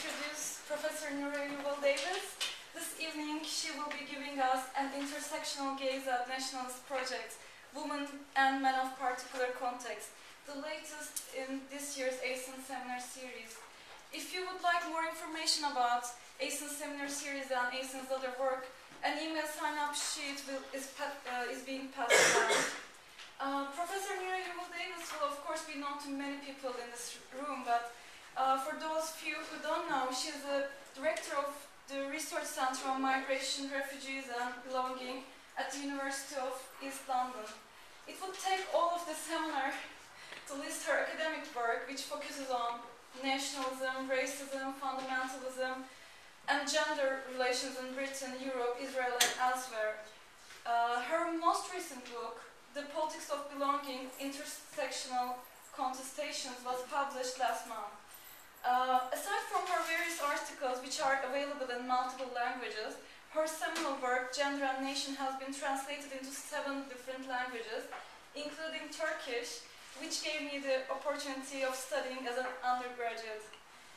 introduce Professor Nira Yuval-Davis. This evening she will be giving us an intersectional gaze at nationalist projects, women and men of particular context, the latest in this year's ASEN seminar series. If you would like more information about ASEN seminar series and ASEN's other work, an email sign-up sheet is being passed around. Professor Nira Yuval-Davis will of course be known to many people in this room, but for those few who don't know, she is the director of the Research Center on Migration, Refugees and Belonging at the University of East London. It would take all of the seminar to list her academic work, which focuses on nationalism, racism, fundamentalism, and gender relations in Britain, Europe, Israel, and elsewhere. Her most recent book, The Politics of Belonging, Intersectional Contestations, was published last month. Aside from her various articles, which are available in multiple languages, her seminal work, Gender and Nation, has been translated into 7 different languages, including Turkish, which gave me the opportunity of studying as an undergraduate.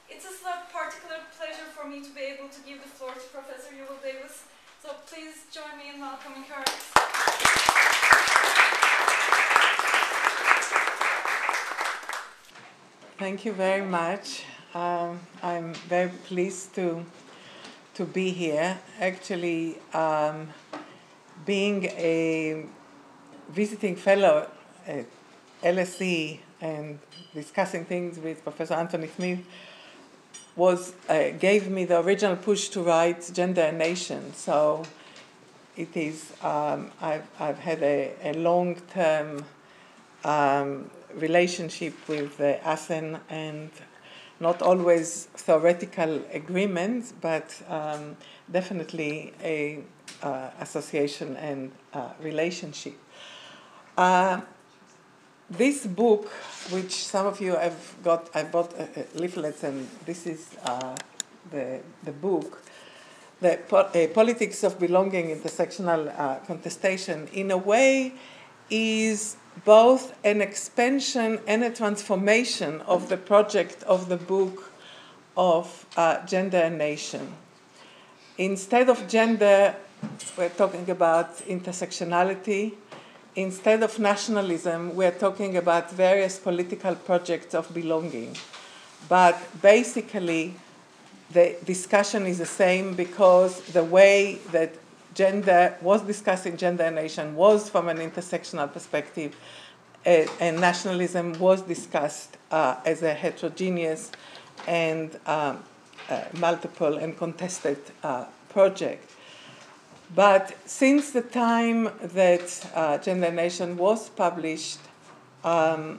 It is a particular pleasure for me to be able to give the floor to Professor Yuval-Davis, so please join me in welcoming her. Thank you very much. I'm very pleased to be here. Actually, being a visiting fellow at LSE and discussing things with Professor Anthony Smith gave me the original push to write Gender and Nation. So it is. I've had a long-term relationship with the ASEN, and not always theoretical agreements, but definitely a association and relationship. This book, which some of you have got, I bought leaflets, and this is the book, the Politics of Belonging, Intersectional Contestation, in a way is both an expansion and a transformation of the project of the book of Gender and Nation. Instead of gender, we're talking about intersectionality. Instead of nationalism, we're talking about various political projects of belonging. But basically, the discussion is the same because the way that gender was discussed in Gender and Nation was from an intersectional perspective, and nationalism was discussed as a heterogeneous and multiple and contested project. But since the time that Gender and Nation was published, not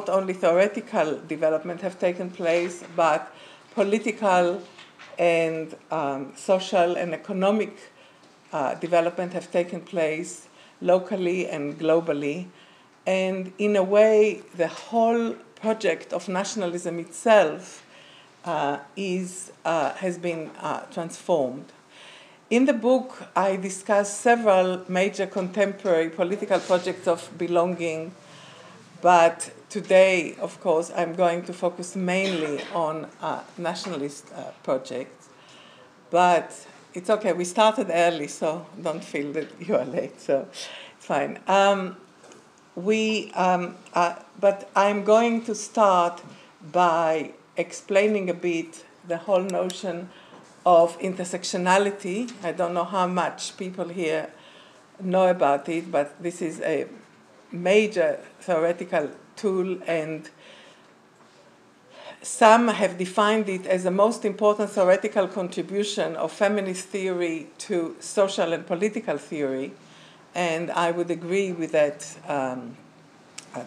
only theoretical development have taken place, but political and social and economic development have taken place locally and globally. And in a way, the whole project of nationalism itself has been transformed. In the book, I discuss several major contemporary political projects of belonging, but today, of course, I'm going to focus mainly on nationalist projects. But it's okay, we started early, so don't feel that you are late, so it's fine. But I'm going to start by explaining a bit the whole notion of intersectionality. I don't know how much people here know about it, but this is a major theoretical tool, and some have defined it as the most important theoretical contribution of feminist theory to social and political theory, and I would agree with that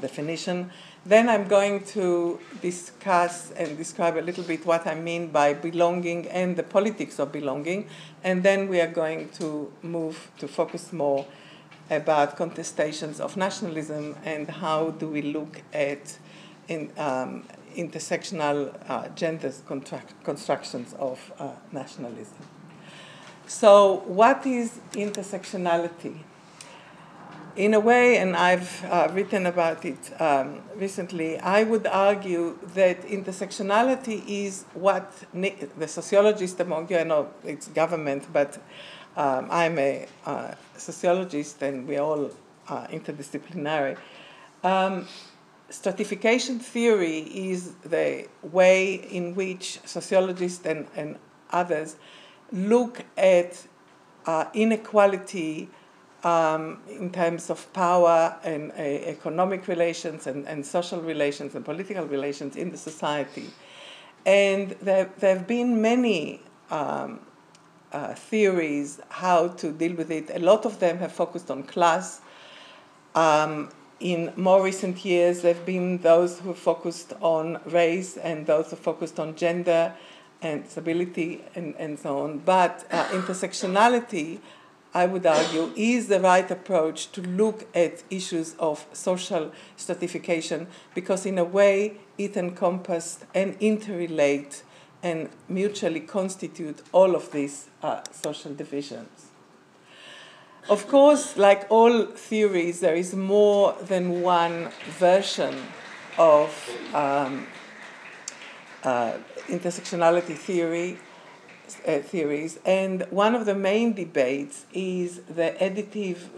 definition. Then I'm going to discuss and describe a little bit what I mean by belonging and the politics of belonging, and then we are going to move to focus more about contestations of nationalism and how do we look at intersectional gender constructions of nationalism. So what is intersectionality? in a way, and I've written about it recently, I would argue that intersectionality is what the sociologist among you, I know it's government, but I'm a sociologist and we're all interdisciplinary. Stratification theory is the way in which sociologists and others look at inequality in terms of power and economic relations and social relations and political relations in the society. And there have been many theories how to deal with it. A lot of them have focused on class. In more recent years, there have been those who focused on race and those who focused on gender and disability and so on. But intersectionality, I would argue, is the right approach to look at issues of social stratification because in a way it encompasses and interrelate and mutually constitute all of these social divisions. Of course, like all theories, there is more than one version of intersectionality theories, and one of the main debates is the additive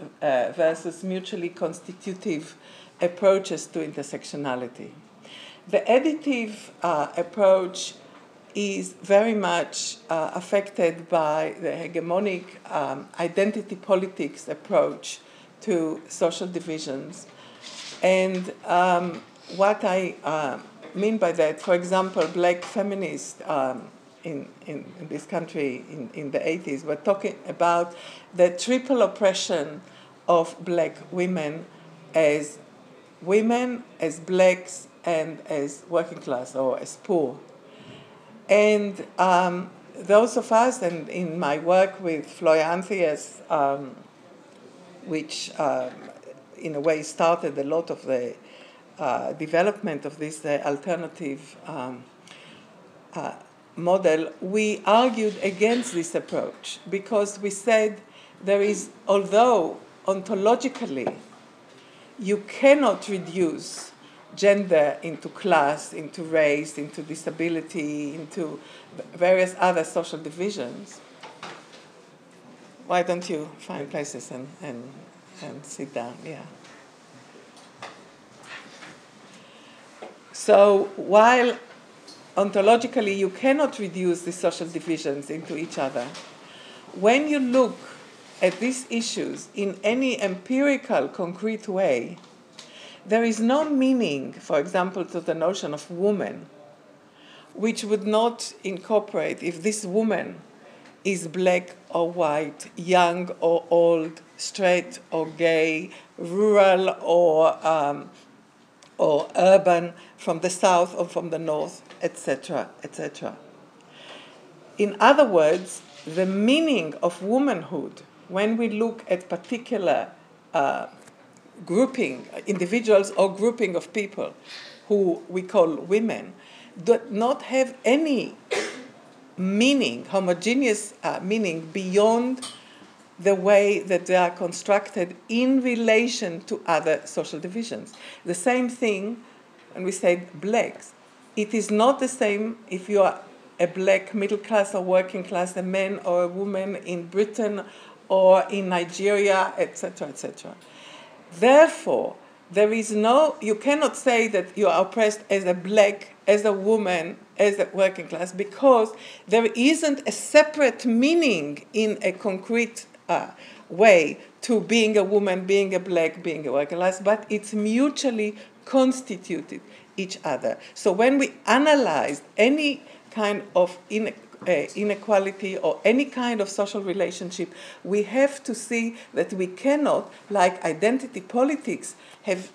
versus mutually constitutive approaches to intersectionality. The additive approach is very much affected by the hegemonic identity politics approach to social divisions. And what I mean by that, for example, black feminists in this country in the 80s were talking about the triple oppression of black women, as blacks, and as working class or as poor. And those of us, and in my work with Floya Anthias, which in a way started a lot of the development of this alternative model, we argued against this approach because we said there is, although ontologically you cannot reduce gender into class, into race, into disability, into various other social divisions. Why don't you find places and sit down? Yeah. So while ontologically you cannot reduce the social divisions into each other, when you look at these issues in any empirical, concrete way, there is no meaning, for example, to the notion of woman, which would not incorporate if this woman is black or white, young or old, straight or gay, rural or urban, from the south or from the north, etc., etc. In other words, the meaning of womanhood, when we look at particular grouping, individuals or grouping of people who we call women, do not have any meaning, homogeneous meaning beyond the way that they are constructed in relation to other social divisions. The same thing when we say blacks. It is not the same if you are a black middle class or working class, a man or a woman in Britain or in Nigeria, etc., etc. Therefore, there is you cannot say that you are oppressed as a black, as a woman, as a working class, because there isn't a separate meaning in a concrete way to being a woman, being a black, being a working class, but it's mutually constituted each other. So when we analyze any kind of inequality or any kind of social relationship, we have to see that we cannot, like identity politics, have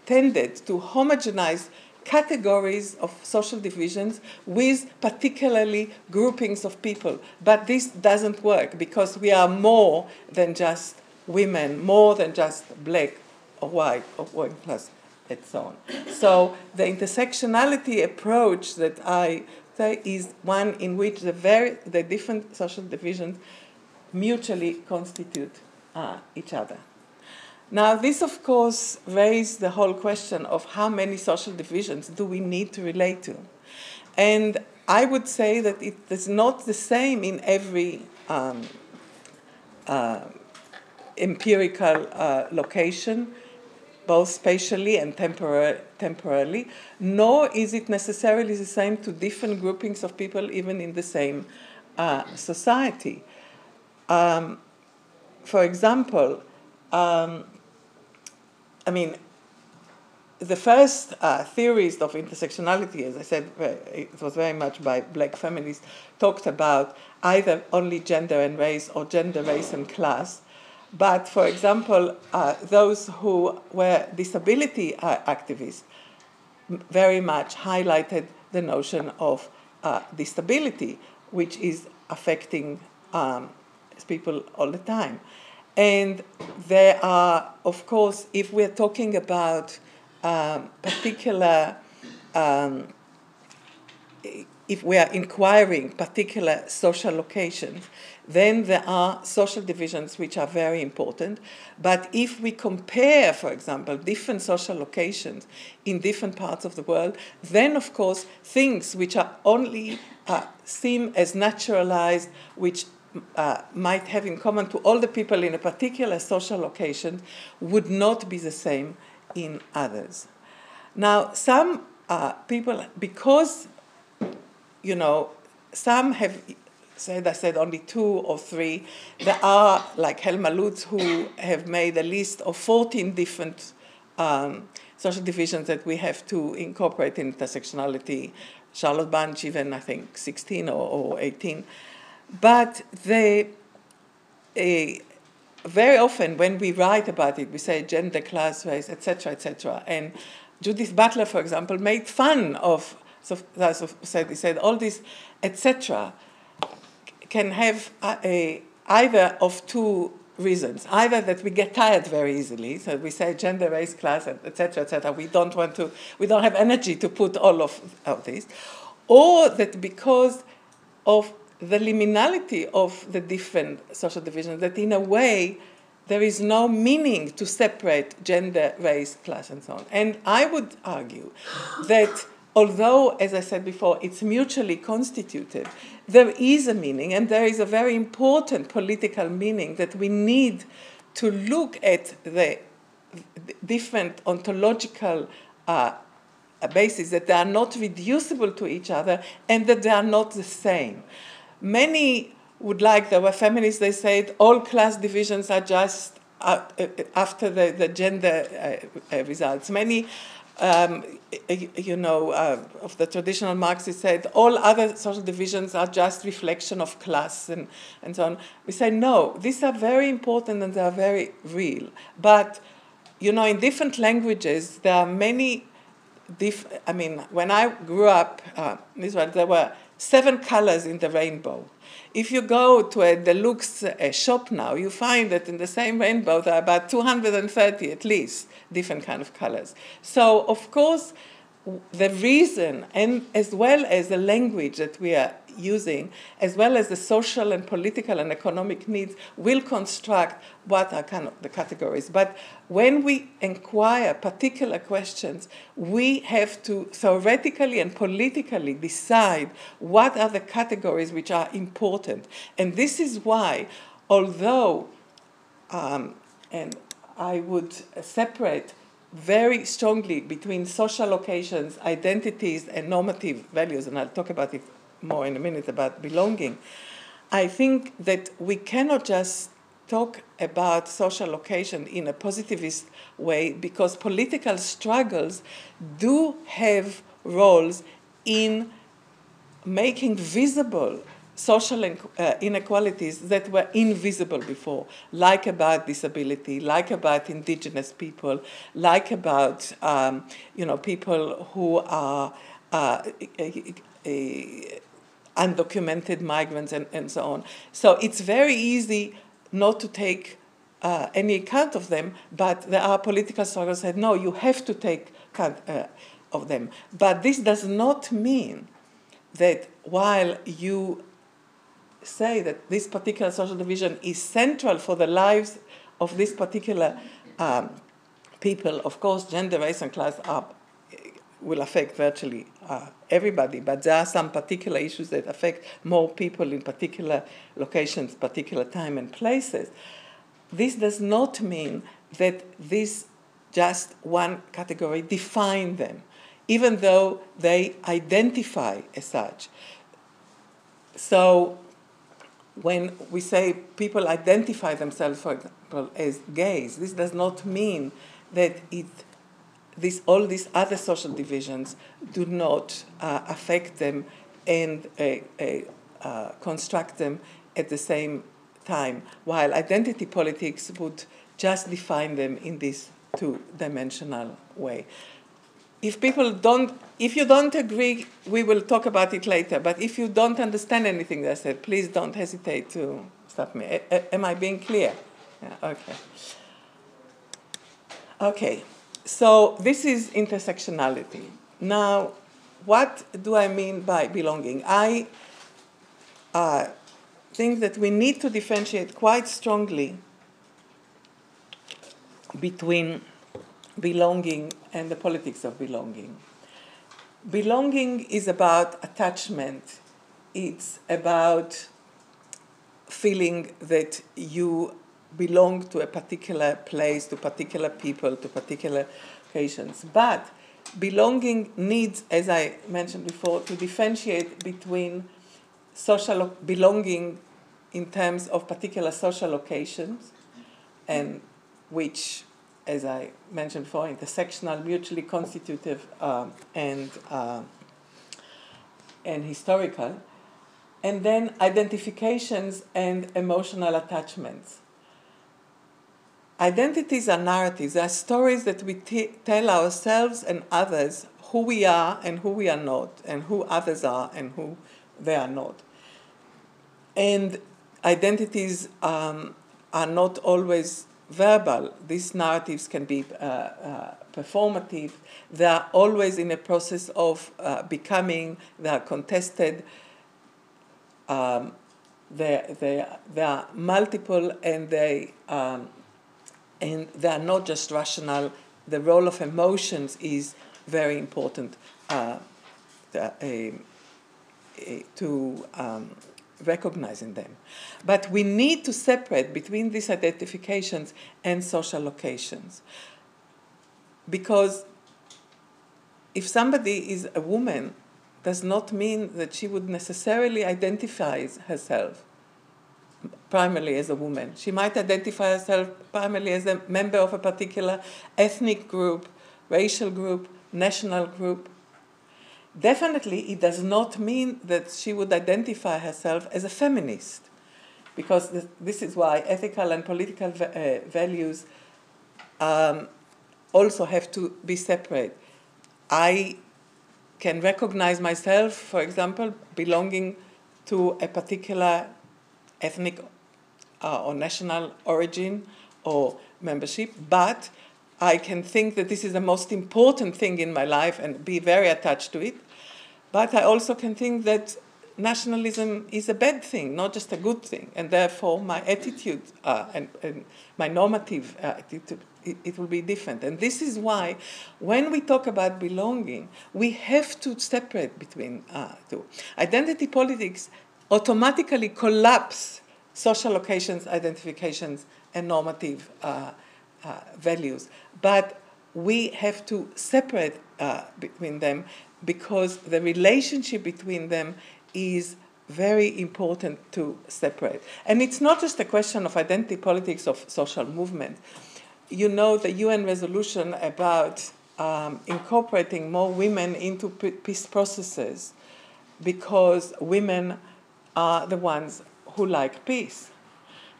tended to homogenize categories of social divisions with particularly groupings of people. But this doesn't work because we are more than just women, more than just black or white or working class, and so on. So the intersectionality approach that I say is one in which the different social divisions mutually constitute each other. Now, this, of course, raised the whole question of how many social divisions do we need to relate to. And I would say that it is not the same in every empirical location, both spatially and temporally, nor is it necessarily the same to different groupings of people, even in the same society. For example, I mean, the first theorist of intersectionality, as I said, it was very much by black feminists, talked about either only gender and race or gender, race, and class. But, for example, those who were disability activists very much highlighted the notion of disability, which is affecting people all the time. And there are, of course, if we're talking about particular, if we are inquiring particular social locations, then there are social divisions which are very important. But if we compare, for example, different social locations in different parts of the world, then, of course, things which are only seem as naturalized, which might have in common to all the people in a particular social location, would not be the same in others. Now, some people, because, some have said, I said only 2 or 3, there are, like Helma Lutz, who have made a list of 14 different social divisions that we have to incorporate in intersectionality. Charlotte Bunch, even, I think, 16 or 18. But they, very often when we write about it, we say gender, class, race, etc., etc. And Judith Butler, for example, made fun of, he said all this, etc., can have either of 2 reasons. Either that we get tired very easily, so we say gender, race, class, etc., etc. We don't have energy to put all of this, or that because of the liminality of the different social divisions, that in a way there is no meaning to separate gender, race, class, and so on. And I would argue that although, as I said before, it's mutually constituted, there is a meaning, and there is a very important political meaning that we need to look at the different ontological bases, that they are not reducible to each other, and that they are not the same. Many would like, there were feminists, they said all class divisions are just after the gender results. Many, of the traditional Marxists said all other social divisions are just reflection of class and so on. We say, no, these are very important and they are very real. But, in different languages, there are many, when I grew up in Israel, there were 7 colors in the rainbow. If you go to a deluxe shop now, you find that in the same rainbow there are about 230 at least different kind of colors. So, of course, the reason, and as well as the language that we are using, as well as the social and political and economic needs, will construct what are kind of the categories. But when we inquire particular questions, we have to theoretically and politically decide what are the categories which are important. And this is why, although, and I would separate very strongly between social locations, identities, and normative values, and I'll talk about it more in a minute about belonging, I think that we cannot just talk about social location in a positivist way, because political struggles do have roles in making visible social inequalities that were invisible before, like about disability, like about indigenous people, like about people who are undocumented migrants and so on. So it's very easy not to take any account of them, but there are political struggles that said, no, you have to take account of them. But this does not mean that while you say that this particular social division is central for the lives of this particular people. Of course, gender, race, and class will affect virtually everybody, but there are some particular issues that affect more people in particular locations, particular time and places. This does not mean that this just one category define them, even though they identify as such. So when we say people identify themselves, for example, as gays, this does not mean that all these other social divisions do not affect them and construct them at the same time, while identity politics would just define them in this two-dimensional way. If you don't agree, we will talk about it later, but if you don't understand anything that I said, please don't hesitate to stop me. Am I being clear? Yeah, okay. Okay, so this is intersectionality. Now, what do I mean by belonging? I think that we need to differentiate quite strongly between belonging and the politics of belonging. Belonging is about attachment. It's about feeling that you belong to a particular place, to particular people, to particular occasions. But belonging needs, as I mentioned before, to differentiate between social belonging in terms of particular social occasions, and which, as I mentioned before, intersectional, mutually constitutive, and historical, and then identifications and emotional attachments. Identities are narratives. They are stories that we tell ourselves and others who we are and who we are not, and who others are and who they are not. And identities are not always verbal. These narratives can be performative. They are always in a process of becoming. They are contested. They are multiple, and they are not just rational. The role of emotions is very important to recognizing them. But we need to separate between these identifications and social locations. Because if somebody is a woman, does not mean that she would necessarily identify herself primarily as a woman. She might identify herself primarily as a member of a particular ethnic group, racial group, national group. Definitely, it does not mean that she would identify herself as a feminist, because this is why ethical and political values also have to be separate. I can recognize myself, for example, belonging to a particular ethnic or national origin or membership, but I can think that this is the most important thing in my life and be very attached to it. But I also can think that nationalism is a bad thing, not just a good thing, and therefore my attitude and my normative attitude, it will be different. And this is why when we talk about belonging, we have to separate between two. Identity politics automatically collapse social locations, identifications, and normative values. But we have to separate between them, because the relationship between them is very important to separate. And it's not just a question of identity politics of social movement. You know the UN resolution about incorporating more women into peace processes, because women are the ones who like peace.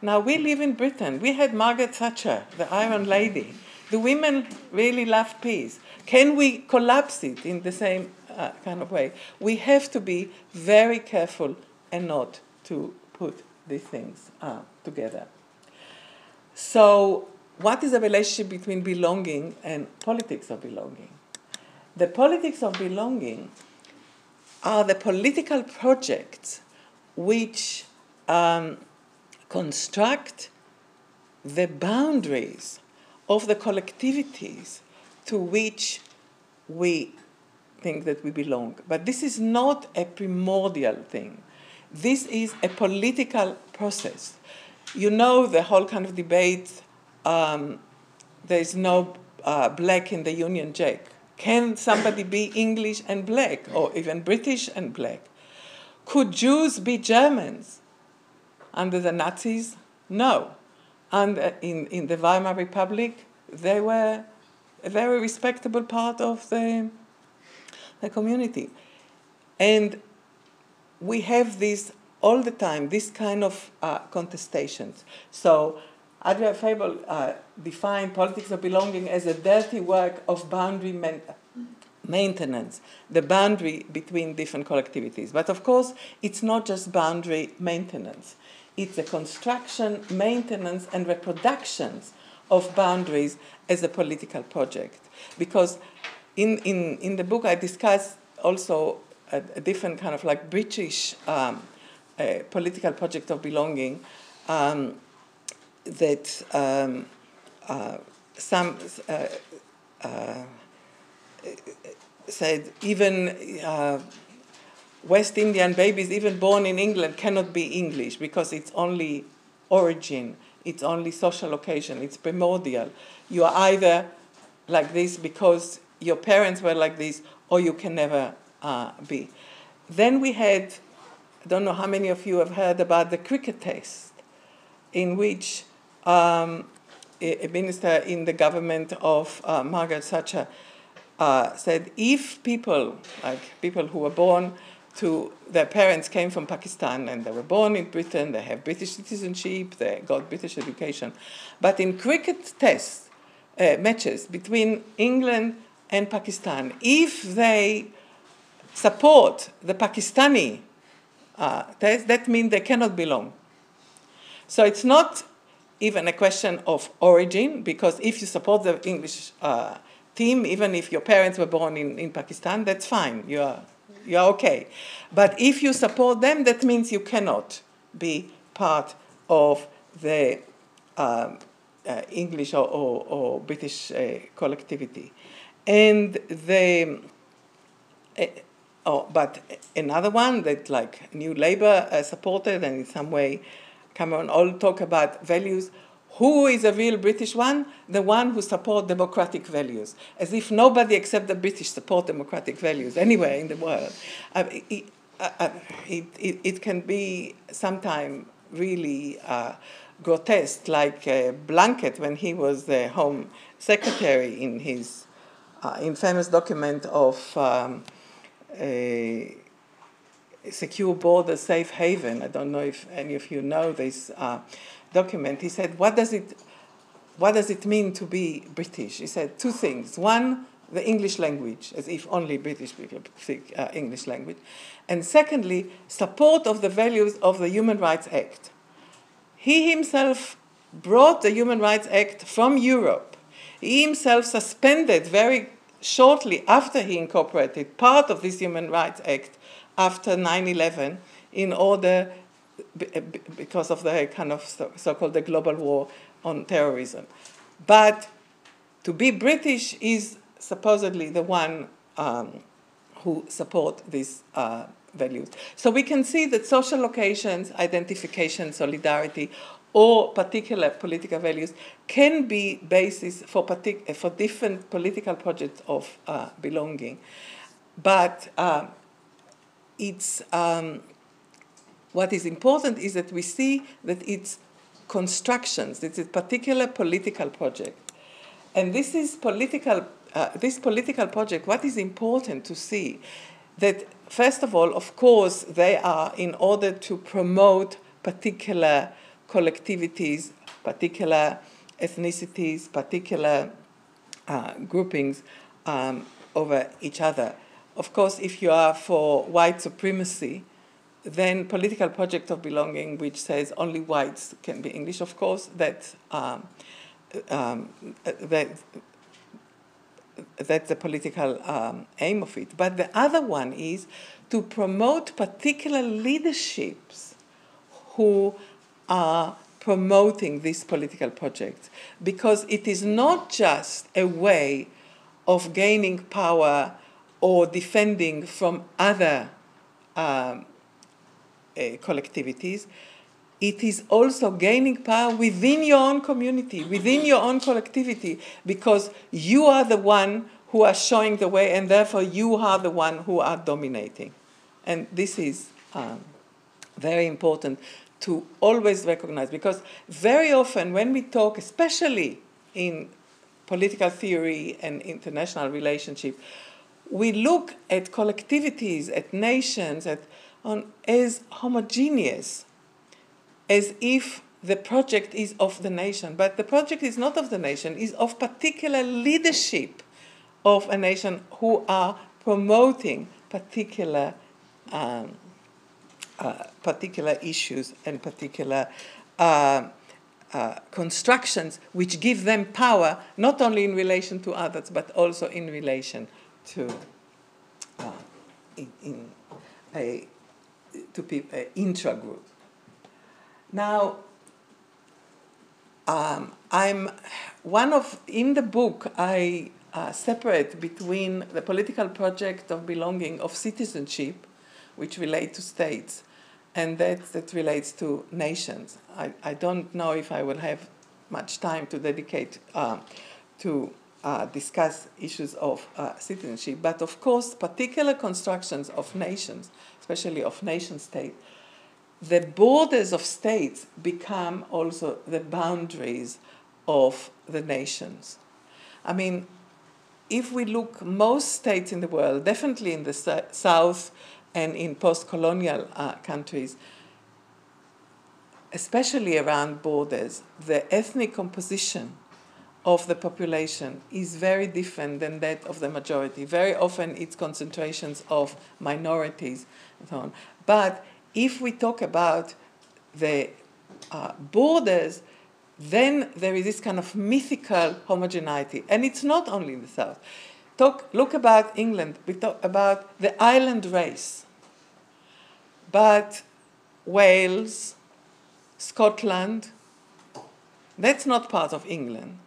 Now, we live in Britain. We had Margaret Thatcher, the Iron Lady. Do women really love peace? Can we collapse it in the same kind of way? We have to be very careful and not to put these things together. So, what is the relationship between belonging and politics of belonging? The politics of belonging are the political projects which construct the boundaries of the collectivities to which we think that we belong. But this is not a primordial thing. This is a political process. You know the whole kind of debate, there is no black in the Union Jack. Can somebody be English and black, or even British and black? Could Jews be Germans under the Nazis? No. And in the Weimar Republic, they were a very respectable part of the community. And we have this all the time, this kind of contestations. So Adria Fable defined politics of belonging as a dirty work of boundary maintenance, the boundary between different collectivities. But of course, it's not just boundary maintenance. It's the construction, maintenance, and reproductions of boundaries as a political project. Because in the book I discuss also a different kind of like British political project of belonging that some said even West Indian babies, even born in England, cannot be English because it's only origin, it's only social occasion, it's primordial. You are either like this because your parents were like this, or you can never be. Then we had, I don't know how many of you have heard about the cricket test, in which a minister in the government of Margaret Thatcher said, if people, like people who were born to, their parents came from Pakistan and they were born in Britain, they have British citizenship, they got British education, but in cricket test matches between England and Pakistan, if they support the Pakistani test, that means they cannot belong. So it's not even a question of origin, because if you support the English team, even if your parents were born in Pakistan, that's fine. You're okay. But if you support them, that means you cannot be part of the English or British collectivity. And but another one that like New Labour supported, and in some way Cameron all talk about values. Who is a real British one? The one who supports democratic values, as if nobody except the British support democratic values anywhere in the world. It can be sometimes really grotesque, like Blanket when he was the Home Secretary in his infamous document of a secure border, safe haven. I don't know if any of you know this document. He said, what does it mean to be British? He said two things. One, the English language, as if only British people speak English language. And secondly, support of the values of the Human Rights Act. He himself brought the Human Rights Act from Europe. He himself suspended very shortly after he incorporated part of this Human Rights Act after 9/11 in order, because of the kind of so-called the global war on terrorism. But to be British is supposedly the one who support these values. So we can see that social locations, identification, solidarity, or particular political values can be basis for different political projects of belonging. But it's what is important is that we see that it's constructions, it's a particular political project. And this is this political project, what is important to see, that first of all, of course, they are in order to promote particular collectivities, particular ethnicities, particular groupings over each other. Of course, if you are for white supremacy, then political project of belonging, which says only whites can be English, of course, that's the political aim of it. But the other one is to promote particular leaderships who are promoting this political project, because it is not just a way of gaining power or defending from other collectivities. It is also gaining power within your own community, within your own collectivity, because you are the one who are showing the way, and therefore you are the one who are dominating. And this is very important to always recognize, because very often when we talk, especially in political theory and international relationship, we look at collectivities, at nations, as homogeneous, as if the project is of the nation. But the project is not of the nation, it's of particular leadership of a nation who are promoting particular issues and particular constructions which give them power, not only in relation to others, but also in relation to intra-group. Now, in the book, I separate between the political project of belonging, of citizenship, which relate to states, and that relates to nations. I don't know if I will have much time to dedicate to discuss issues of citizenship, but of course, particular constructions of nations, especially of nation-state, the borders of states become also the boundaries of the nations. I mean, if we look, most states in the world, definitely in the South and in post-colonial countries, especially around borders, the ethnic composition of the population is very different than that of the majority. Very often it's concentrations of minorities and so on. But if we talk about the borders, then there is this kind of mythical homogeneity. And it's not only in the South. Look about England. We talk about the island race. But Wales, Scotland, that's not part of England.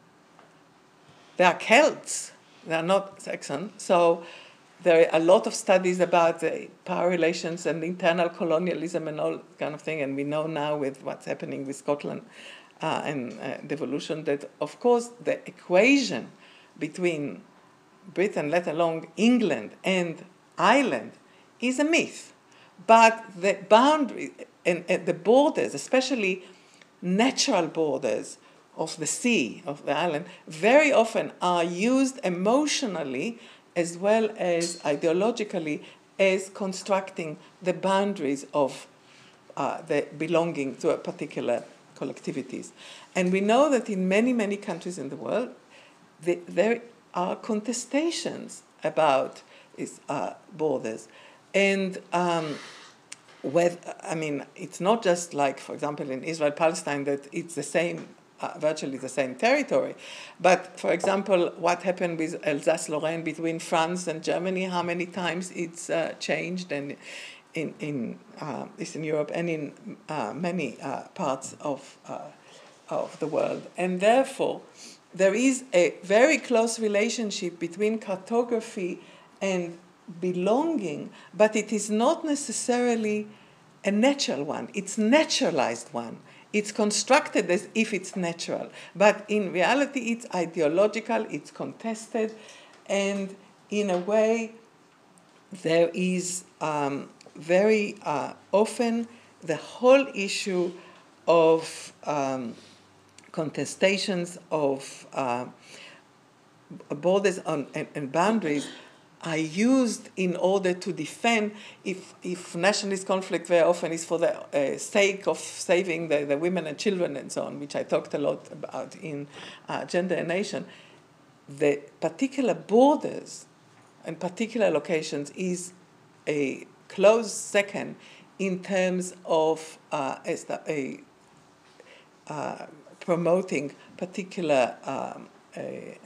They are Celts. They are not Saxon. So there are a lot of studies about the power relations and internal colonialism and all kind of thing. And we know now with what's happening with Scotland and devolution that, of course, the equation between Britain, let alone England, and Ireland is a myth. But the boundary and the borders, especially natural borders of the sea, of the island, very often are used emotionally as well as ideologically as constructing the boundaries of the belonging to a particular collectivities. And we know that in many, many countries in the world, there are contestations about its borders. And it's not just like, for example, in Israel-Palestine, that it's the same, virtually the same territory. But, for example, what happened with Alsace-Lorraine between France and Germany, how many times it's changed, and in Eastern Europe and in many parts of the world. And therefore, there is a very close relationship between cartography and belonging, but it is not necessarily a natural one. It's naturalized one. It's constructed as if it's natural. But in reality, it's ideological, it's contested, and in a way, there is very often the whole issue of contestations of borders and boundaries are used in order to defend, if nationalist conflict very often is for the sake of saving the women and children and so on, which I talked a lot about in Gender and Nation, the particular borders and particular locations is a close second in terms of promoting particular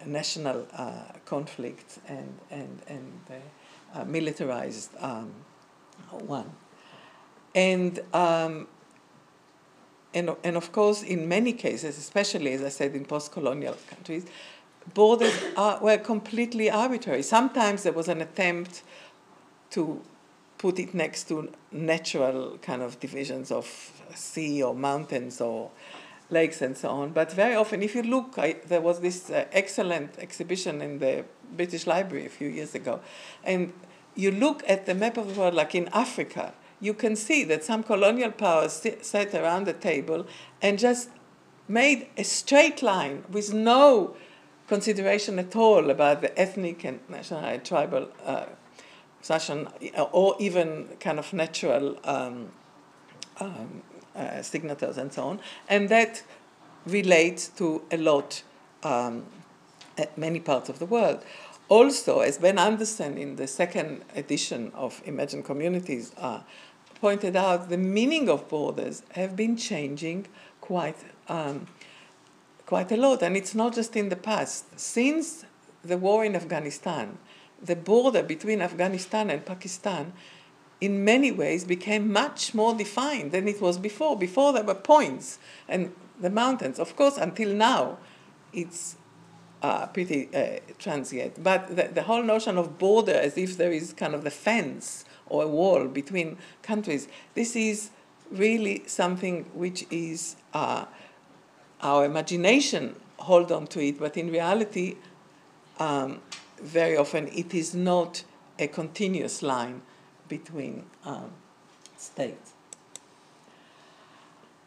national conflicts and militarized one. And and of course, in many cases, especially, as I said, in post-colonial countries, borders were completely arbitrary. Sometimes there was an attempt to put it next to natural kind of divisions of sea or mountains or lakes and so on. But very often, if you look, there was this excellent exhibition in the British Library a few years ago, and you look at the map of the world, like in Africa, you can see that some colonial powers sat around the table and just made a straight line with no consideration at all about the ethnic and national and tribal succession, or even kind of natural signatures and so on. And that relates to a lot at many parts of the world. Also, as Ben Anderson in the second edition of Emergent Communities pointed out, the meaning of borders have been changing quite a lot. And it's not just in the past. Since the war in Afghanistan, the border between Afghanistan and Pakistan in many ways became much more defined than it was before. Before there were points and the mountains. Of course, until now, it's pretty transient. But the whole notion of border as if there is kind of the fence or a wall between countries, this is really something which is our imagination hold on to it, but in reality, very often it is not a continuous line between states.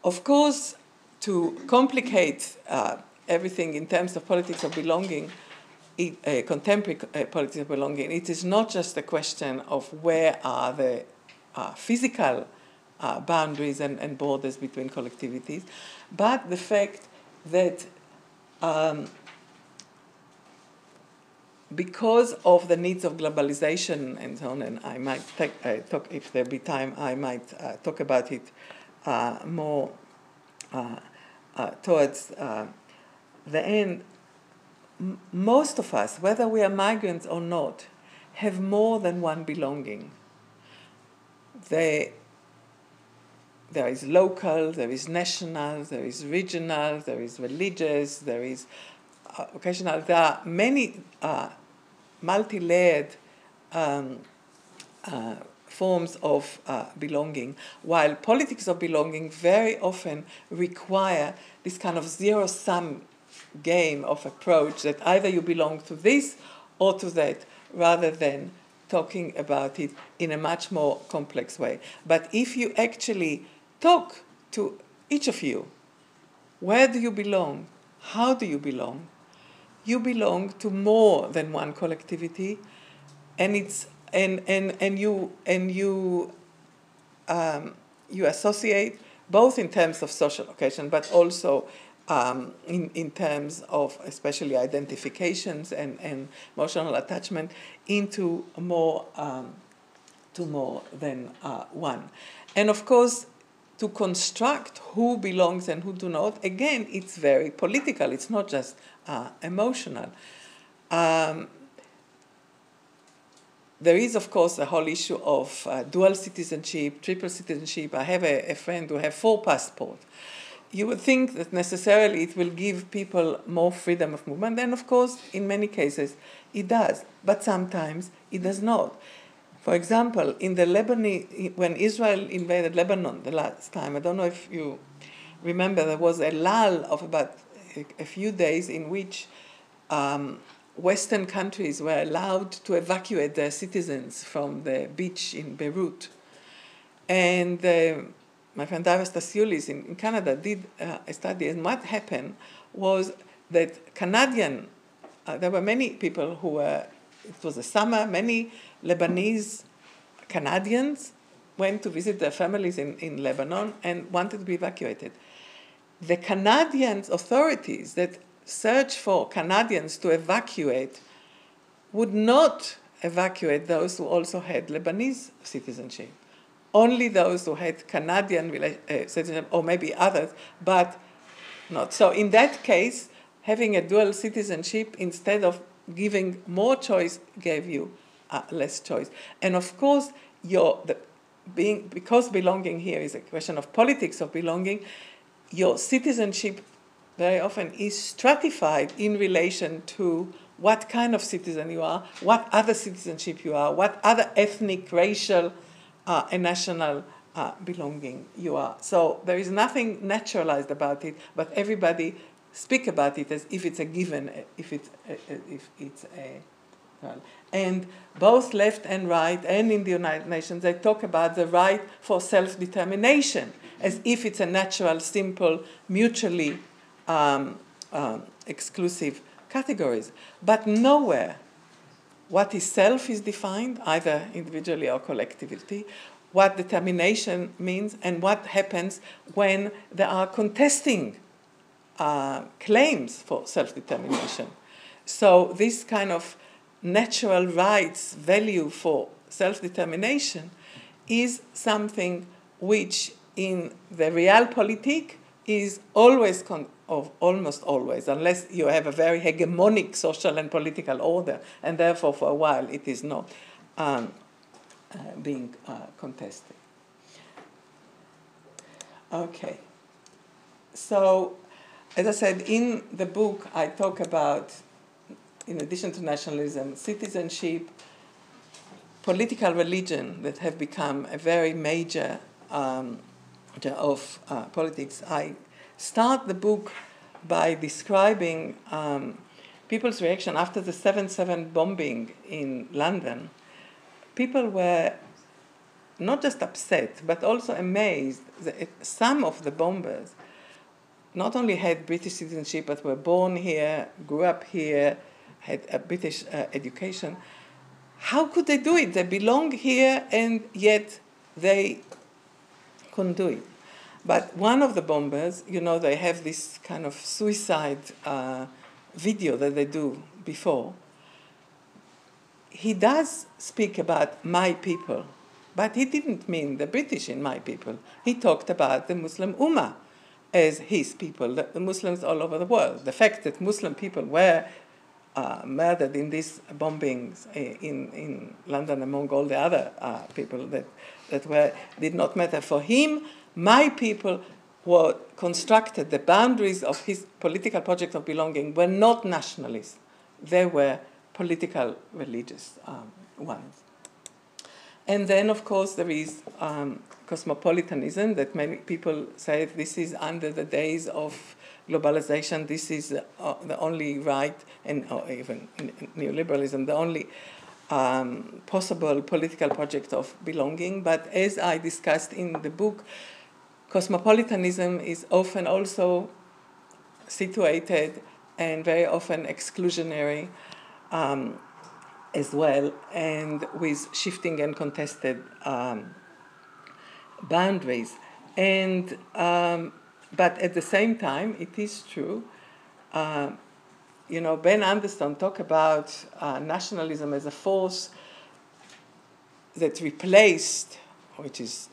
Of course, to complicate everything in terms of politics of belonging, contemporary politics of belonging, it is not just a question of where are the physical boundaries and borders between collectivities, but the fact that because of the needs of globalization and so on, and I might talk, if there be time, I might talk about it more towards the end. Most of us, whether we are migrants or not, have more than one belonging. There is local, there is national, there is regional, there is religious, there is occasional. There are many multi-layered forms of belonging, while politics of belonging very often require this kind of zero-sum game of approach that either you belong to this or to that, rather than talking about it in a much more complex way. But if you actually talk to each of you, where do you belong? How do you belong? You belong to more than one collectivity, and you associate both in terms of social occasion, but also in terms of especially identifications and emotional attachment into more than one. And of course, to construct who belongs and who do not, again, it's very political. It's not just emotional. There is, of course, the whole issue of dual citizenship, triple citizenship. I have a friend who has 4 passports. You would think that necessarily it will give people more freedom of movement. And, of course, in many cases, it does. But sometimes it does not. For example, in the Lebanese, when Israel invaded Lebanon the last time, I don't know if you remember, there was a lull of about a few days in which Western countries were allowed to evacuate their citizens from the beach in Beirut. And my friend Dara Stasiulis in Canada did a study, and what happened was that there were many people who were, it was a summer, many Lebanese Canadians went to visit their families in Lebanon and wanted to be evacuated. The Canadian authorities that searched for Canadians to evacuate would not evacuate those who also had Lebanese citizenship. Only those who had Canadian citizenship, or maybe others, but not. So in that case, having a dual citizenship, instead of giving more choice, gave you less choice. And of course, because belonging here is a question of politics of belonging, your citizenship very often is stratified in relation to what kind of citizen you are, what other citizenship you are, what other ethnic, racial, and national belonging you are. So there is nothing naturalized about it, but everybody speak about it as if it's a given, if it's a well. And both left and right, and in the United Nations, they talk about the right for self-determination as if it's a natural, simple, mutually exclusive categories. But nowhere what is self is defined, either individually or collectively, what determination means, and what happens when there are contesting claims for self-determination. So this kind of natural rights value for self-determination is something which in the realpolitik is always, almost always, unless you have a very hegemonic social and political order, and therefore for a while it is not being contested. Okay. So, as I said, in the book I talk about, in addition to nationalism, citizenship, political religion that have become a very major of politics. I start the book by describing people's reaction after the 7/7 bombing in London. People were not just upset, but also amazed that some of the bombers not only had British citizenship, but were born here, grew up here, had a British education. How could they do it? They belong here, and yet they couldn't do it. But one of the bombers, they have this kind of suicide video that they do before. He does speak about my people, but he didn't mean the British in my people. He talked about the Muslim Ummah as his people, the Muslims all over the world. The fact that Muslim people were murdered in these bombings in London among all the other people that did not matter for him. My people were constructed, the boundaries of his political project of belonging were not nationalist. They were political, religious ones. And then, of course, there is cosmopolitanism that many people say this is under the days of globalization, this is the only right, or even neoliberalism, the only possible political project of belonging. But as I discussed in the book, cosmopolitanism is often also situated and very often exclusionary as well, and with shifting and contested boundaries. And but at the same time, it is true. Ben Anderson talked about nationalism as a force that replaced, which is,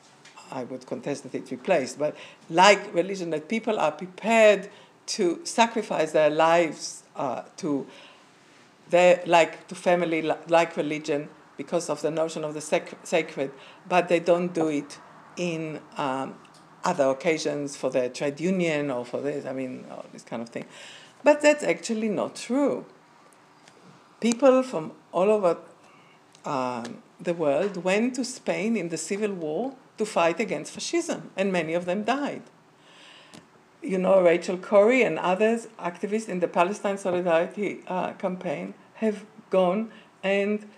I would contest that it replaced, but like religion, that people are prepared to sacrifice their lives to family, like religion, because of the notion of the sacred, but they don't do it in other occasions for their trade union or for this, all this kind of thing. But that's actually not true. People from all over the world went to Spain in the Civil War to fight against fascism, and many of them died. Rachel Corrie and others, activists in the Palestine Solidarity campaign, have gone, and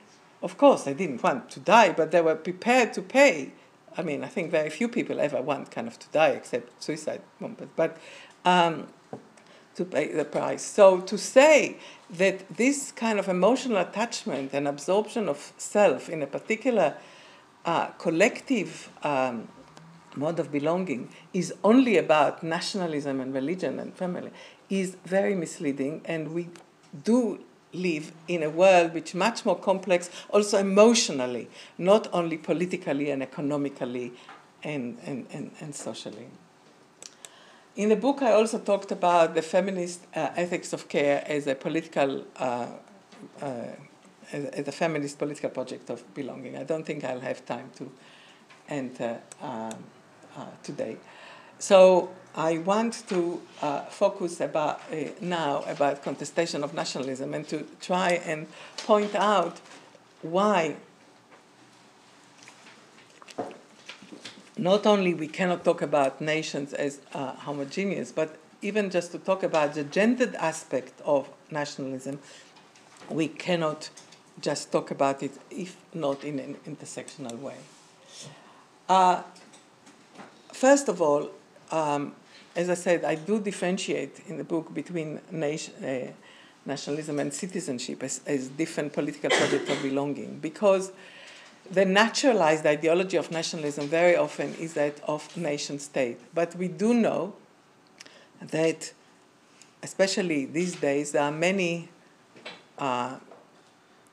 of course they didn't want to die, but they were prepared to pay. I think very few people ever want kind of to die, except suicide bombers, but to pay the price. So to say that this kind of emotional attachment and absorption of self in a particular collective mode of belonging is only about nationalism and religion and family is very misleading, and we do live in a world which is much more complex, also emotionally, not only politically and economically and socially. In the book, I also talked about the feminist ethics of care as a political, as a feminist political project of belonging. I don't think I'll have time to enter today. So I want to focus now about contestation of nationalism and to try and point out why not only we cannot talk about nations as homogeneous, but even just to talk about the gendered aspect of nationalism, we cannot just talk about it if not in an intersectional way. First of all, as I said, I do differentiate in the book between nationalism and citizenship as different political projects of belonging, because the naturalized ideology of nationalism very often is that of nation state. But we do know that, especially these days, there are many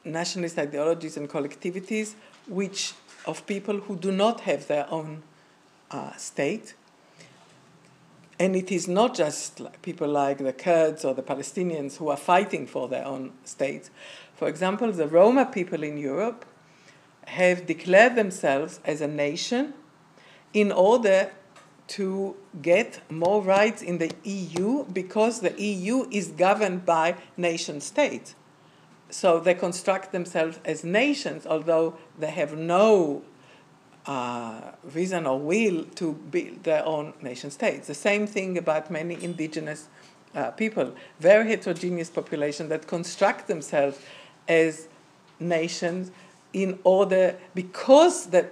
nationalist ideologies and collectivities of people who do not have their own state. And it is not just people like the Kurds or the Palestinians who are fighting for their own state. For example, the Roma people in Europe have declared themselves as a nation in order to get more rights in the EU, because the EU is governed by nation states. So they construct themselves as nations, although they have no reason or will to build their own nation states. The same thing about many indigenous people, very heterogeneous population that construct themselves as nations in order, because the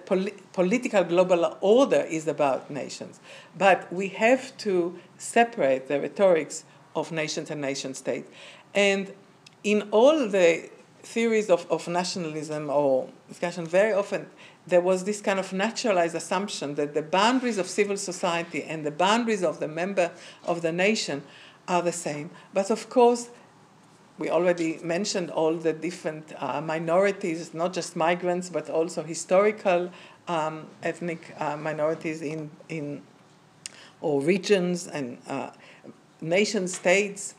political global order is about nations. But we have to separate the rhetorics of nations and nation states. And in all the theories of nationalism or discussion, very often there was this kind of naturalized assumption that the boundaries of civil society and the boundaries of the member of the nation are the same. But of course, we already mentioned all the different minorities, not just migrants, but also historical ethnic minorities in or regions and nation states,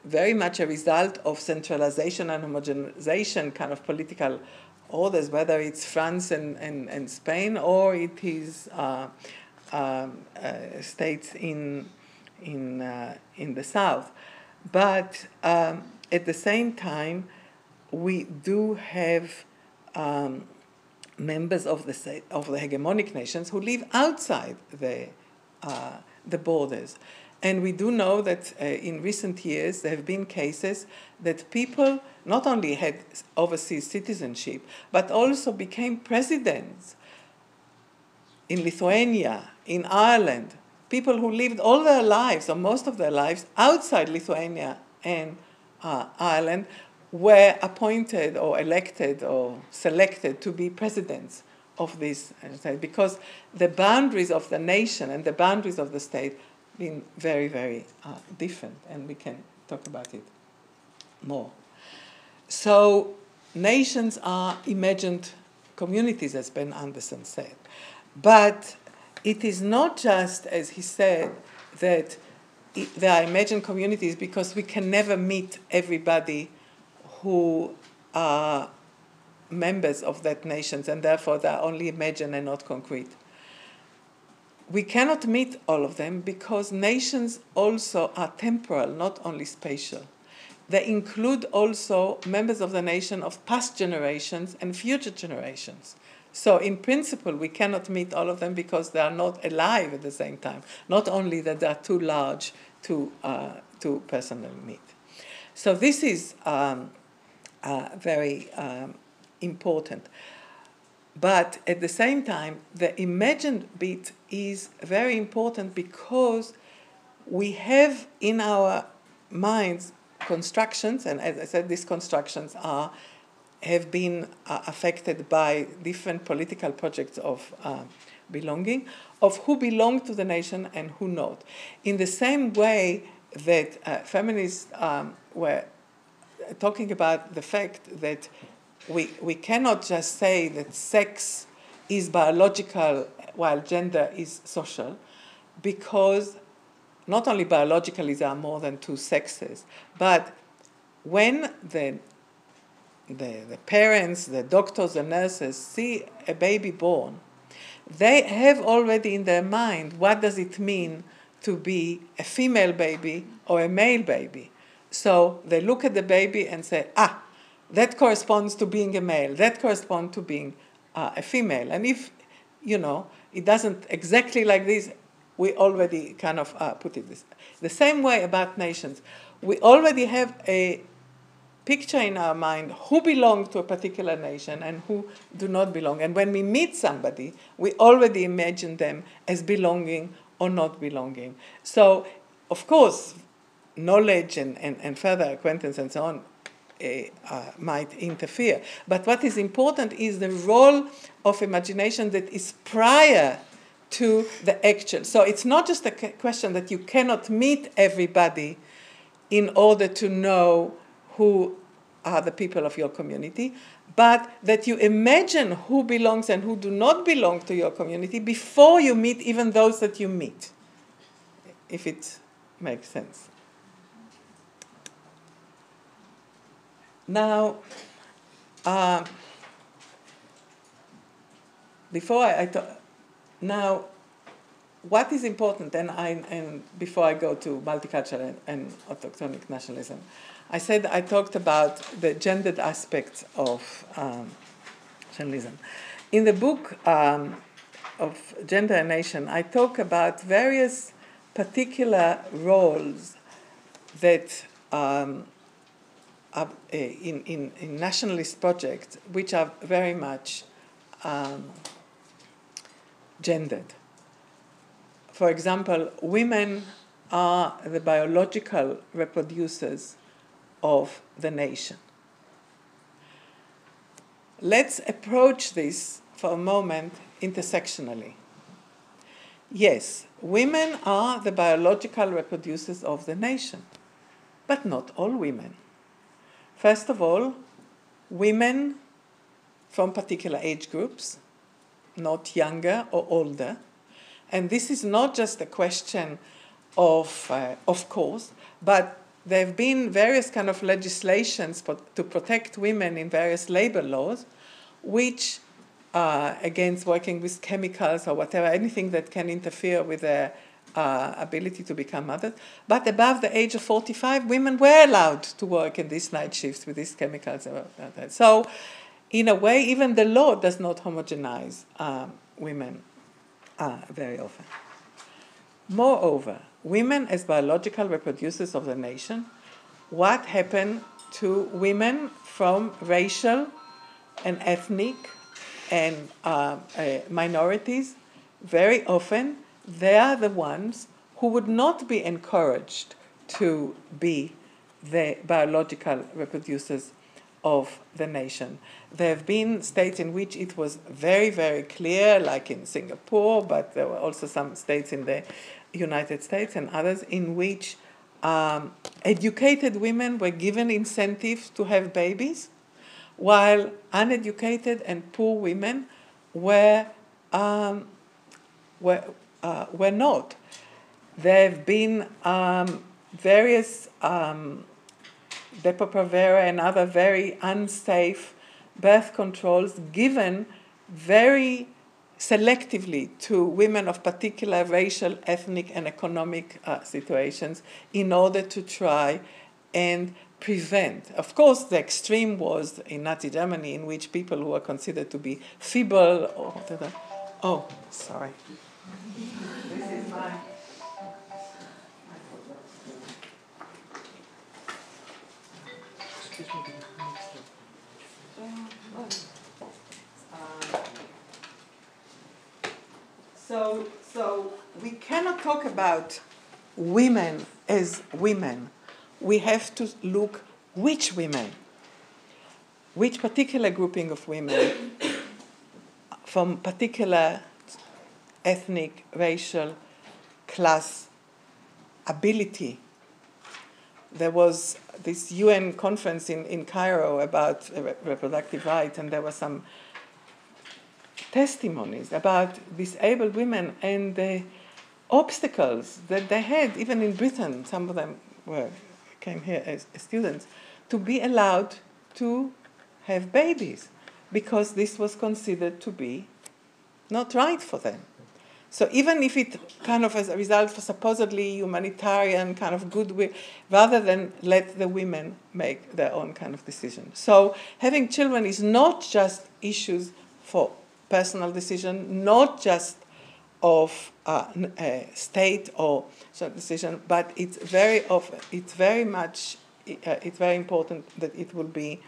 very much a result of centralization and homogenization kind of political orders, whether it's France and Spain or it is states in the south. But at the same time, we do have members of the hegemonic nations who live outside the borders. And we do know that in recent years there have been cases that people not only had overseas citizenship, but also became presidents in Lithuania, in Ireland, people who lived all their lives, or most of their lives, outside Lithuania and Ireland, were appointed or elected or selected to be presidents of this state, because the boundaries of the nation and the boundaries of the state been very, very different, and we can talk about it more. So nations are imagined communities, as Ben Anderson said. But it is not just, as he said, that there are imagined communities because we can never meet everybody who are members of that nations, and therefore they are only imagined and not concrete. We cannot meet all of them because nations also are temporal, not only spatial. They include also members of the nation of past generations and future generations. So in principle, we cannot meet all of them because they are not alive at the same time, not only that they are too large to personally meet. So this is very important. But at the same time, the imagined bit is very important because we have in our minds constructions, and as I said, these constructions have been affected by different political projects of belonging, of who belong to the nation and who not. In the same way that feminists were talking about the fact that we cannot just say that sex is biological while gender is social, because not only biologically there are more than two sexes, but when the parents, the doctors, the nurses see a baby born, they have already in their mind what does it mean to be a female baby or a male baby. So they look at the baby and say, that corresponds to being a male, that corresponds to being a female. And if, it doesn't exactly like this, we already kind of put it this. The same way about nations. We already have a picture in our mind who belong to a particular nation and who do not belong. And when we meet somebody, we already imagine them as belonging or not belonging. So, of course, knowledge and further acquaintance and so on might interfere. But what is important is the role of imagination that is prior to the actual. So it's not just a question that you cannot meet everybody in order to know who are the people of your community, but that you imagine who belongs and who do not belong to your community before you meet even those that you meet, if it makes sense. Now, now, what is important, and before I go to multicultural and autochthonic nationalism, I said I talked about the gendered aspects of nationalism. In the book of Gender and Nation, I talk about various particular roles that in nationalist projects, which are very much gendered. For example, women are the biological reproducers of the nation. Let's approach this for a moment intersectionally. Yes, women are the biological reproducers of the nation, but not all women. First of all, women from particular age groups, not younger or older. And this is not just a question of course, but there have been various kind of legislations to protect women in various labor laws, which against working with chemicals or whatever, anything that can interfere with their ability to become mothers. But above the age of 45, women were allowed to work in these night shifts with these chemicals. So, in a way, even the law does not homogenize women very often. Moreover, women as biological reproducers of the nation, what happened to women from racial and ethnic and minorities? Very often, they are the ones who would not be encouraged to be the biological reproducers of the nation. There have been states in which it was very, very clear, like in Singapore, but there were also some states in the United States and others in which educated women were given incentives to have babies, while uneducated and poor women were not. There have been various Depo-Provera and other very unsafe birth controls given very selectively to women of particular racial, ethnic, and economic situations in order to try and prevent. Of course, the extreme was in Nazi Germany, in which people who were considered to be feeble or whatever. Oh, sorry. This is my... So we cannot talk about women as women. We have to look which women, which particular grouping of women from particular ethnic, racial, class, ability. There was this UN conference in Cairo about reproductive rights, and there were some testimonies about disabled women and the obstacles that they had, even in Britain. Some of them came here as students, to be allowed to have babies, because this was considered to be not right for them. So even if it kind of as a result of supposedly humanitarian kind of goodwill, rather than let the women make their own kind of decision. So having children is not just issues for personal decision, not just of state or decision, but it's very important that it will be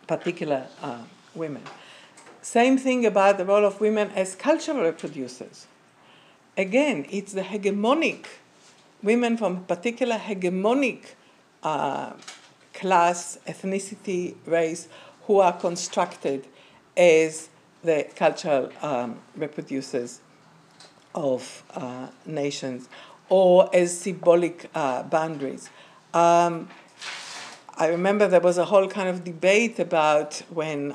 particular women. Same thing about the role of women as cultural reproducers. Again, it's the hegemonic, women from a particular hegemonic class, ethnicity, race, who are constructed as the cultural reproducers of nations, or as symbolic boundaries. I remember there was a whole kind of debate about when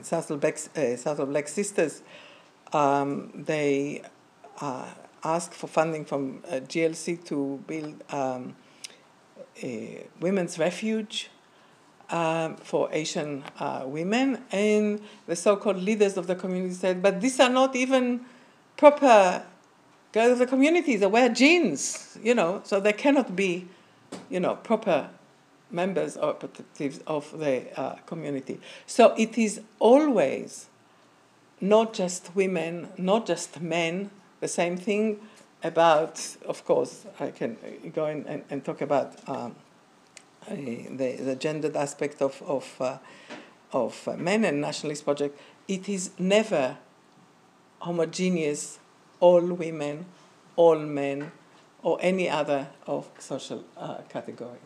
South Black Sisters, they asked for funding from GLC to build a women's refuge for Asian women, and the so-called leaders of the community said, but these are not even proper girls of the community, they wear jeans, so they cannot be, proper members or representatives of the community. So it is always not just women, not just men, the same thing about, of course, I can go in and talk about the gendered aspect of men and nationalist project. It is never homogeneous, all women, all men, or any other of social category.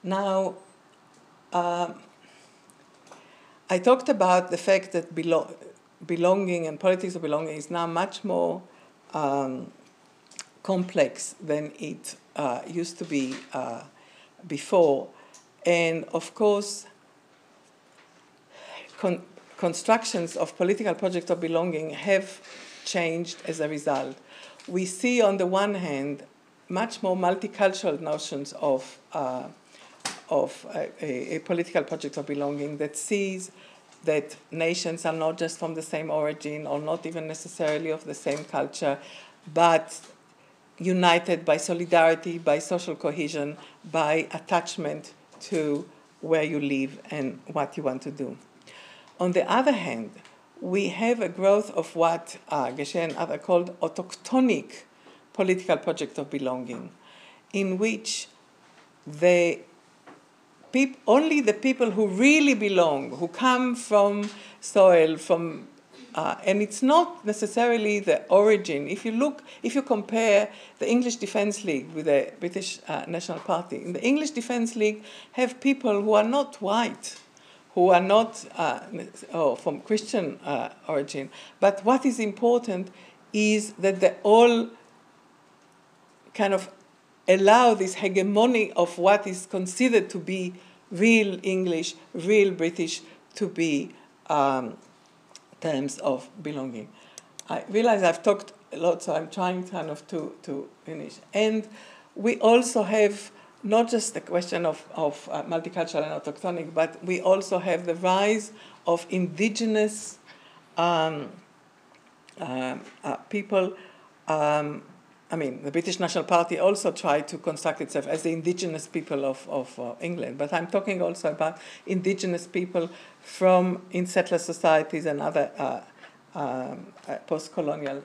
Now, I talked about the fact that belonging and politics of belonging is now much more complex than it used to be before. And of course, constructions of political projects of belonging have changed as a result. We see on the one hand much more multicultural notions of a political project of belonging that sees that nations are not just from the same origin or not even necessarily of the same culture, but united by solidarity, by social cohesion, by attachment to where you live and what you want to do. On the other hand, we have a growth of what Geshe and others called autochtonic political project of belonging, in which only the people who really belong, who come from soil, and it's not necessarily the origin. If you compare the English Defence League with the British National Party, in the English Defence League have people who are not white, who are not from Christian origin. But what is important is that they all kind of allow this hegemony of what is considered to be real English, real British, to be terms of belonging. I realize I've talked a lot, so I'm trying kind of to finish. And we also have not just the question of multicultural and autochtonic, but we also have the rise of indigenous people. The British National Party also tried to construct itself as the indigenous people of England. But I'm talking also about indigenous people in settler societies and other post-colonial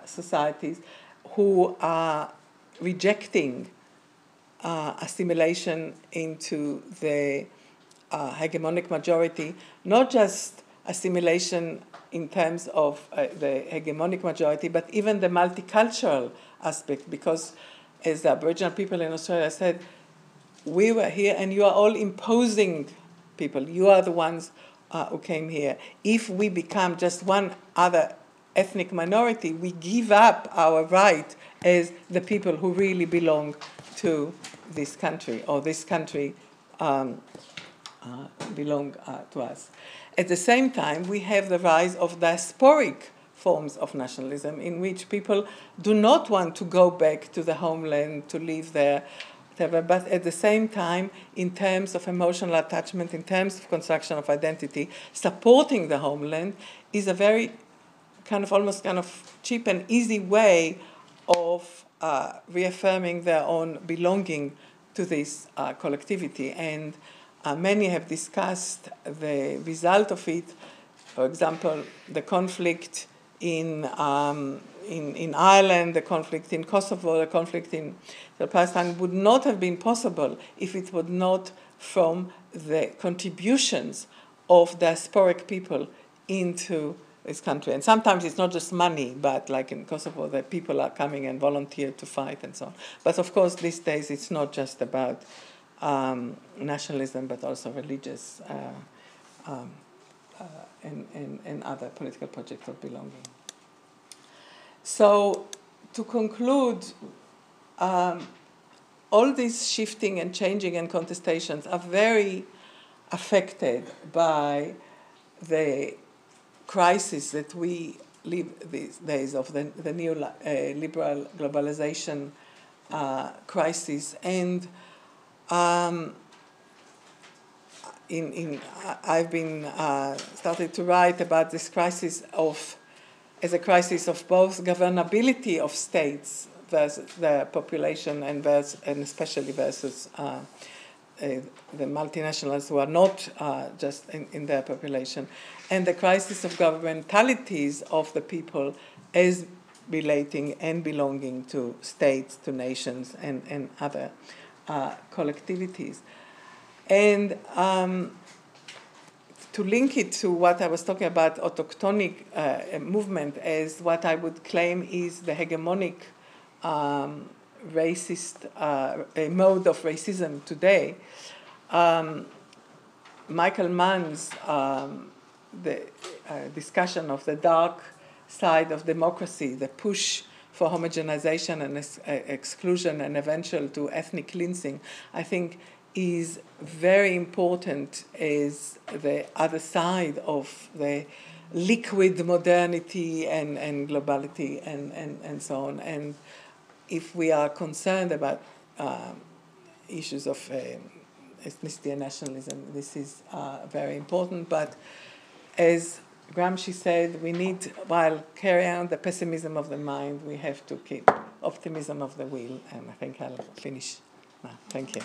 societies who are rejecting assimilation into the hegemonic majority, not just assimilation in terms of the hegemonic majority, but even the multicultural aspect, because as the Aboriginal people in Australia said, we were here and you are all imposing people. You are the ones who came here. If we become just one other ethnic minority, we give up our right as the people who really belong to this country, or this country belong to us. At the same time, we have the rise of diasporic forms of nationalism in which people do not want to go back to the homeland, to live there, whatever, but at the same time, in terms of emotional attachment, in terms of construction of identity, supporting the homeland is a very almost cheap and easy way of reaffirming their own belonging to this collectivity. And many have discussed the result of it. For example, the conflict in Ireland, the conflict in Kosovo, the conflict in Pakistan would not have been possible if it were not from the contributions of diasporic people into this country. And sometimes it's not just money, but like in Kosovo, the people are coming and volunteer to fight and so on. But of course, these days, it's not just about nationalism, but also religious and other political projects of belonging. So, to conclude, all these shifting and changing and contestations are very affected by the crisis that we live these days of the neoliberal globalization crisis. And I've been started to write about this crisis as a crisis of both governability of states versus the population and especially versus the multinationals who are not just in their population, and the crisis of governmentalities of the people as relating and belonging to states, to nations, and other collectivities. And to link it to what I was talking about, autochtonic movement, as what I would claim is the hegemonic racist mode of racism today. Michael Mann's the discussion of the dark side of democracy, the push for homogenization and exclusion and eventual to ethnic cleansing, I think is very important as the other side of the liquid modernity and globality and so on. And if we are concerned about issues of ethnicity and nationalism, this is very important. But as Gramsci said, we need, while carrying on the pessimism of the mind, we have to keep optimism of the will. And I think I'll finish now. Thank you.